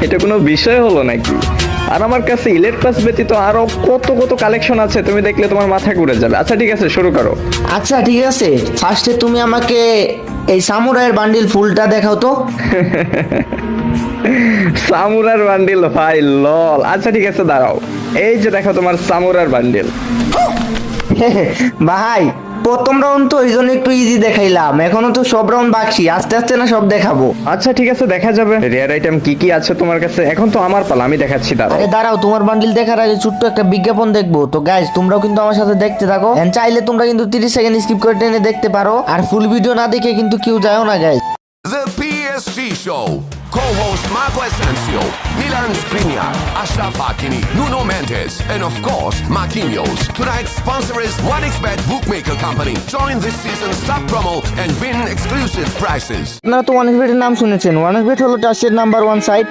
এটা কোনো বিষয় হলো নাকি? আর আমার কাছে ইলেট পাস ব্যতীত আরো কত কত কালেকশন আছে, তুমি দেখলে তোমার মাথা ঘুরে যাবে। আচ্ছা ঠিক আছে, শুরু করো। আচ্ছা ঠিক আছে, ফার্স্টে তুমি আমাকে এই সামুরাইয়ের বান্ডিল ফুলটা দেখাও তো। সামুরার বান্ডিল? ভাই লল। আচ্ছা ঠিক আছে, দাঁড়াও। এই যে দেখো তোমার সামুরার বান্ডিল। ভাই প্রথম রাউন্ড তো এই জন্য একটু ইজি দেখাইলাম, এখনো তো সব রাউন্ড বাকি, আস্তে আস্তে না সব দেখাবো। আচ্ছা ঠিক আছে, দেখা যাবে। রেয়ার আইটেম কি কি আছে তোমার কাছে? এখন তো আমার পালা, আমি দেখাচ্ছি, দাঁড়াও। আরে দাঁড়াও, তোমার বান্ডিল দেখার আগে ছোট্ট একটা বিজ্ঞাপন দেখবো তো। গাইস তোমরাও কিন্তু আমার সাথে দেখতে থাকো, And চাইলে তোমরা কিন্তু 30 সেকেন্ড স্কিপ করে টেনে দেখতে পারো, আর ফুল ভিডিও না দেখে কিন্তু কেউ যাও না guys. The PSG Show. Co-host Marco Asensio, Milan Skriniar, Ashraf Hakimi, Nuno Mendes, and of course, Marquinhos. Tonight's sponsor is 1xBet Bookmaker Company. Join this season's top promo and win exclusive prizes. আপনারা তো ওয়ানএক্সবেটের নাম শুনেছেন। ওয়ানএক্সবেট হলো টাস্কের number 1 site.